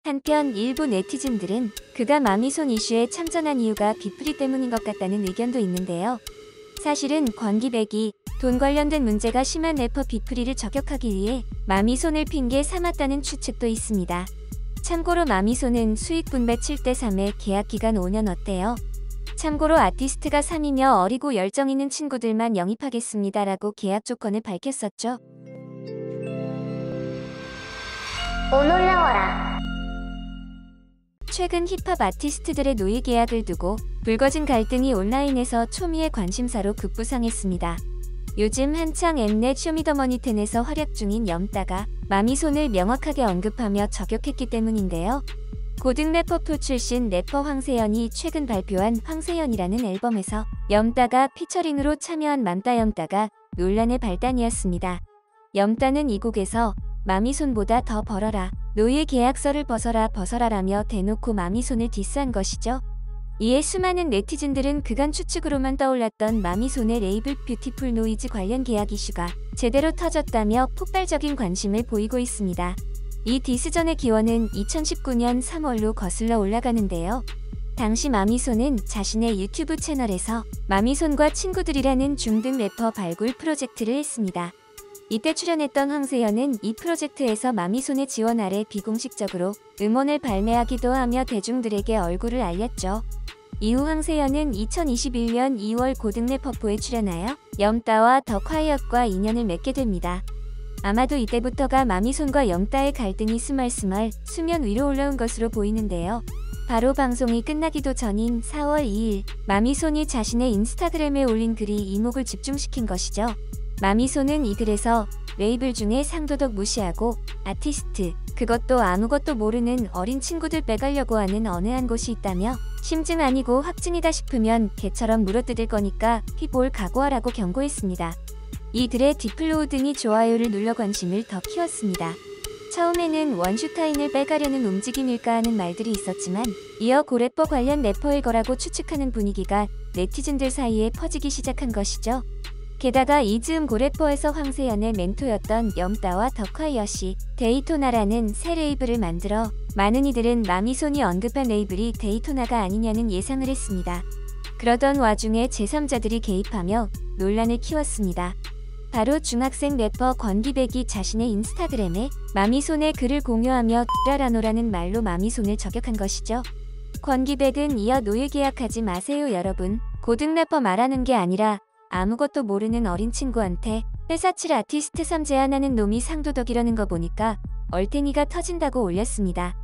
한편 일부 네티즌들은 그가 마미손 이슈에 참전한 이유가 비프리 때문인 것 같다는 의견도 있는데요. 사실은 권기백이 돈 관련된 문제가 심한 래퍼 비프리를 저격하기 위해 마미손을 핑계 삼았다는 추측도 있습니다. 참고로 마미손은 수익 분배 7대3에 계약 기간 5년 어때요? 참고로 아티스트가 3이며 어리고 열정 있는 친구들만 영입하겠습니다라고 계약 조건을 밝혔었죠. 오 놀라워라. 최근 힙합 아티스트들의 노예 계약을 두고 불거진 갈등이 온라인에서 초미의 관심사로 급부상했습니다. 요즘 한창 엠넷 쇼미더머니10에서 활약 중인 염따가 마미손을 명확하게 언급하며 저격했기 때문인데요. 고등 래퍼2 출신 래퍼 황세연이 최근 발표한 황세연이라는 앨범에서 염따가 피처링으로 참여한 맘따염따가 논란의 발단이었습니다. 염따는 이 곡에서 마미손보다 더 벌어라, 노예 계약서를 벗어라라며 대놓고 마미손을 디스한 것이죠. 이에 수많은 네티즌들은 그간 추측으로만 떠올랐던 마미손의 레이블 뷰티풀 노이즈 관련 계약 이슈가 제대로 터졌다며 폭발적인 관심을 보이고 있습니다. 이 디스전의 기원은 2019년 3월로 거슬러 올라가는데요. 당시 마미손은 자신의 유튜브 채널에서 마미손과 친구들이라는 중등 래퍼 발굴 프로젝트를 했습니다. 이때 출연했던 황세연은 이 프로젝트에서 마미손의 지원 아래 비공식적으로 음원을 발매하기도 하며 대중들에게 얼굴을 알렸죠. 이후 황세연은 2021년 2월 고등 래퍼4에 출연하여 염따와 더 콰이엇과 인연을 맺게 됩니다. 아마도 이때부터가 마미손과 염따의 갈등이 스멀스멀 수면 위로 올라온 것으로 보이는데요. 바로 방송이 끝나기도 전인 4월 2일 마미손이 자신의 인스타그램에 올린 글이 이목을 집중시킨 것이죠. 마미손은 이 글에서 레이블 중에 상도덕 무시하고 아티스트, 그것도 아무것도 모르는 어린 친구들 빼가려고 하는 어느 한 곳이 있다며 심증 아니고 확증이다 싶으면 개처럼 물어뜯을 거니까 휘볼 각오하라고 경고했습니다. 이 글에 디플로우 등이 좋아요를 눌러 관심을 더 키웠습니다. 처음에는 원슈타인을 빼가려는 움직임일까 하는 말들이 있었지만 이어 고래퍼 관련 래퍼일 거라고 추측하는 분위기가 네티즌들 사이에 퍼지기 시작한 것이죠. 게다가 이 즈음 고래퍼에서 황세연의 멘토였던 염따와 더 콰이엇이 데이토나라는 새 레이블을 만들어 많은 이들은 마미손이 언급한 레이블이 데이토나가 아니냐는 예상을 했습니다. 그러던 와중에 제3자들이 개입하며 논란을 키웠습니다. 바로 중학생 래퍼 권기백이 자신의 인스타그램에 마미손의 글을 공유하며 라라노라는 말로 마미손을 저격한 것이죠. 권기백은 이어 노예 계약하지 마세요 여러분. 고등 래퍼 말하는 게 아니라 아무것도 모르는 어린 친구한테 회사칠 아티스트 3 제안하는 놈이 상도덕이라는 거 보니까 얼탱이가 터진다고 올렸습니다.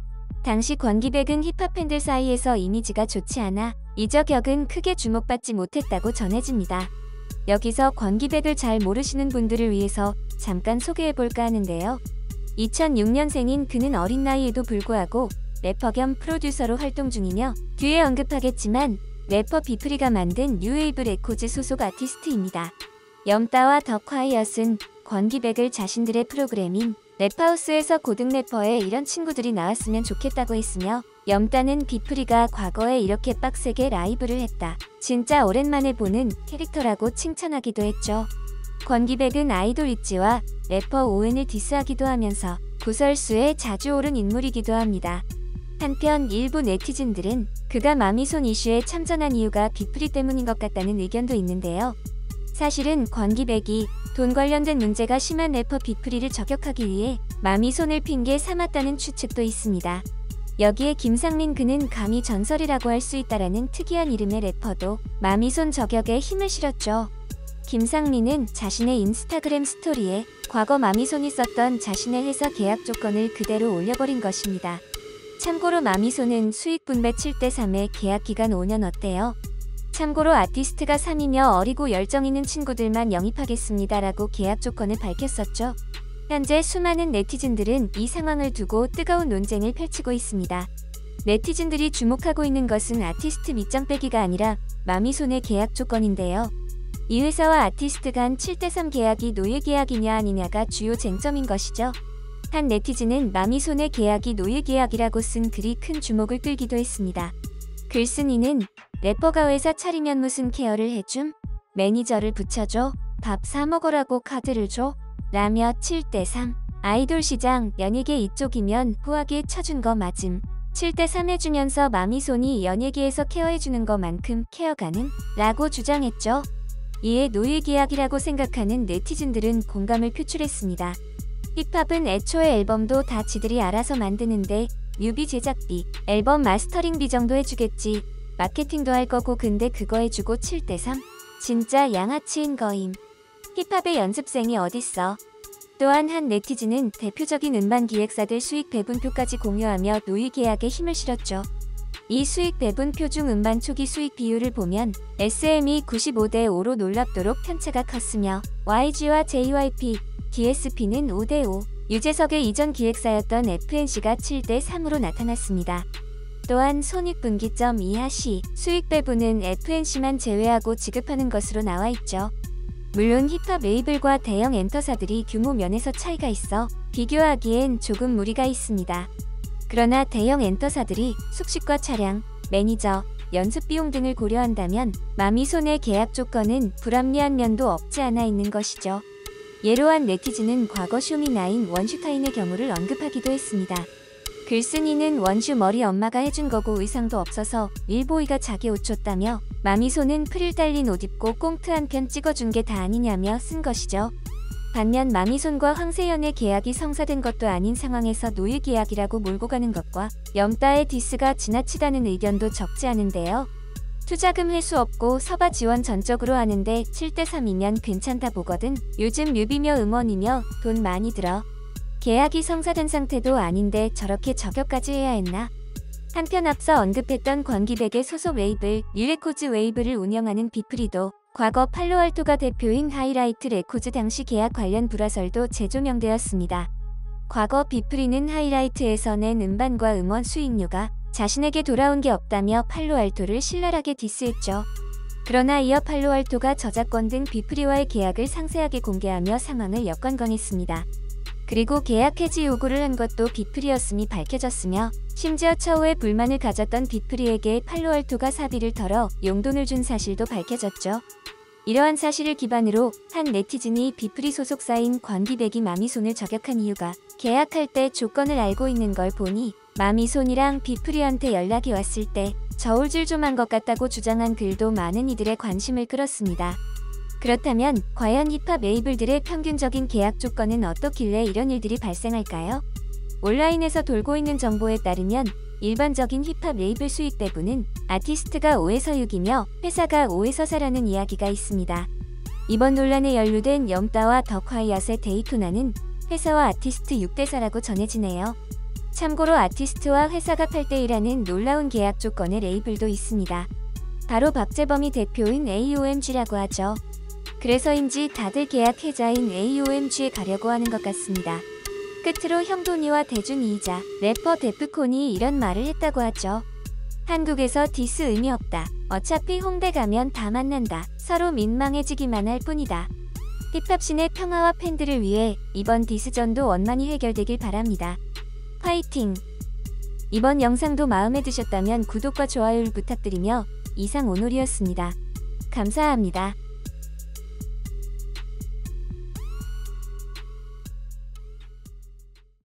당시 권기백은 힙합 팬들 사이에서 이미지가 좋지 않아 이 저격은 크게 주목받지 못했다고 전해집니다. 여기서 권기백을 잘 모르시는 분들을 위해서 잠깐 소개해볼까 하는데요. 2006년생인 그는 어린 나이에도 불구하고 래퍼 겸 프로듀서로 활동 중이며 뒤에 언급하겠지만 래퍼 비프리가 만든 뉴웨이브 레코즈 소속 아티스트입니다. 염따와 더 콰이엇은 권기백을 자신들의 프로그램인 랩하우스에서 고등 래퍼에 이런 친구들이 나왔으면 좋겠다고 했으며 염따는 비프리가 과거에 이렇게 빡세게 라이브를 했다. 진짜 오랜만에 보는 캐릭터라고 칭찬하기도 했죠. 권기백은 아이돌 있지와 래퍼 오은을 디스하기도 하면서 구설수에 자주 오른 인물이기도 합니다. 한편 일부 네티즌들은 그가 마미손 이슈에 참전한 이유가 비프리 때문인 것 같다는 의견도 있는데요. 사실은 권기백이 돈 관련된 문제가 심한 래퍼 비프리를 저격하기 위해 마미손을 핑계 삼았다는 추측도 있습니다. 여기에 김상민 그는 감히 전설이라고 할 수 있다라는 특이한 이름의 래퍼도 마미손 저격에 힘을 실었죠. 김상민은 자신의 인스타그램 스토리에 과거 마미손이 썼던 자신의 회사 계약 조건을 그대로 올려버린 것입니다. 참고로 마미손은 수익 분배 7대3에 계약 기간 5년 어때요? 참고로 아티스트가 3이며 어리고 열정 있는 친구들만 영입하겠습니다라고 계약 조건을 밝혔었죠. 현재 수많은 네티즌들은 이 상황을 두고 뜨거운 논쟁을 펼치고 있습니다. 네티즌들이 주목하고 있는 것은 아티스트 밑장 빼기가 아니라 마미손의 계약 조건인데요. 이 회사와 아티스트 간 7대3 계약이 노예 계약이냐 아니냐가 주요 쟁점인 것이죠. 한 네티즌은 마미손의 계약이 노예 계약이라고 쓴 글이 큰 주목을 끌기도 했습니다. 글쓴이는 래퍼가 회사 차리면 무슨 케어를 해줌? 매니저를 붙여줘? 밥 사 먹으라고 카드를 줘? 라며 7대3 아이돌 시장 연예계 이쪽이면 후하게 쳐준 거 맞음. 7대3 해주면서 마미손이 연예계에서 케어해주는 것만큼 케어 가능? 라고 주장했죠. 이에 노예 계약이라고 생각하는 네티즌들은 공감을 표출했습니다. 힙합은 애초에 앨범도 다 지들이 알아서 만드는데 뮤비 제작비, 앨범 마스터링비 정도 해주겠지. 마케팅도 할 거고 근데 그거 해주고 7대3? 진짜 양아치인 거임. 힙합의 연습생이 어딨어. 또한 한 네티즌은 대표적인 음반 기획사들 수익 배분표까지 공유하며 노예 계약에 힘을 실었죠. 이 수익 배분표 중 음반 초기 수익 비율을 보면 SM이 95대5로 놀랍도록 편차가 컸으며 YG와 JYP, DSP는 5대5, 유재석의 이전 기획사였던 FNC가 7대3으로 나타났습니다. 또한 손익분기점 이하 시 수익 배분은 FNC만 제외하고 지급하는 것으로 나와 있죠. 물론 힙합 레이블과 대형 엔터사들이 규모 면에서 차이가 있어 비교하기엔 조금 무리가 있습니다. 그러나 대형 엔터사들이 숙식과 차량, 매니저, 연습 비용 등을 고려한다면 마미손의 계약 조건은 불합리한 면도 없지 않아 있는 것이죠. 예로 한 네티즌은 과거 쇼미나인 원슈타인의 경우를 언급하기도 했습니다. 글쓴이는 원슈 머리 엄마가 해준 거고 의상도 없어서 릴보이가 자기 옷 줬다며 마미손은 프릴 달린 옷 입고 꽁트 한 편 찍어준 게 다 아니냐며 쓴 것이죠. 반면 마미손과 황세연의 계약이 성사된 것도 아닌 상황에서 노예 계약이라고 몰고 가는 것과 염따의 디스가 지나치다는 의견도 적지 않은데요. 투자금 회수 없고 서바 지원 전적으로 하는데 7대3이면 괜찮다 보거든. 요즘 뮤비며 음원이며 돈 많이 들어. 계약이 성사된 상태도 아닌데 저렇게 저격까지 해야 했나? 한편 앞서 언급했던 권기백의 소속 웨이블 뉴레코즈 웨이블을 운영하는 비프리도 과거 팔로알토가 대표인 하이라이트 레코즈 당시 계약 관련 불화설도 재조명되었습니다. 과거 비프리는 하이라이트에서 낸 음반과 음원 수익료가 자신에게 돌아온 게 없다며 팔로알토를 신랄하게 디스했죠. 그러나 이어 팔로알토가 저작권 등 비프리와의 계약을 상세하게 공개하며 상황을 역관광했습니다. 그리고 계약 해지 요구를 한 것도 비프리였음이 밝혀졌으며 심지어 처우에 불만을 가졌던 비프리에게 팔로알토가 사비를 털어 용돈을 준 사실도 밝혀졌죠. 이러한 사실을 기반으로 한 네티즌이 비프리 소속사인 권기백이 마미손을 저격한 이유가 계약할 때 조건을 알고 있는 걸 보니 마미손이랑 비프리한테 연락이 왔을 때 저울질 좀 한 것 같다고 주장한 글도 많은 이들의 관심을 끌었습니다. 그렇다면 과연 힙합 레이블들의 평균적인 계약 조건은 어떻길래 이런 일들이 발생할까요? 온라인에서 돌고 있는 정보에 따르면 일반적인 힙합 레이블 수익 배분은 아티스트가 5에서 6이며 회사가 5에서 4라는 이야기가 있습니다. 이번 논란에 연루된 염따와 덕화이엇의 데이토나는 회사와 아티스트 6대4라고 전해지네요. 참고로 아티스트와 회사가 8대1라는 놀라운 계약 조건의 레이블도 있습니다. 바로 박재범이 대표인 AOMG라고 하죠. 그래서인지 다들 계약 해자인 AOMG에 가려고 하는 것 같습니다. 끝으로 형돈이와 대준이이자 래퍼 데프콘이 이런 말을 했다고 하죠. 한국에서 디스 의미 없다. 어차피 홍대 가면 다 만난다. 서로 민망해지기만 할 뿐이다. 힙합씬의 평화와 팬들을 위해 이번 디스전도 원만히 해결되길 바랍니다. 화이팅! 이번 영상도 마음에 드셨다면 구독과 좋아요를 부탁드리며 이상 오놀이었습니다. 감사합니다.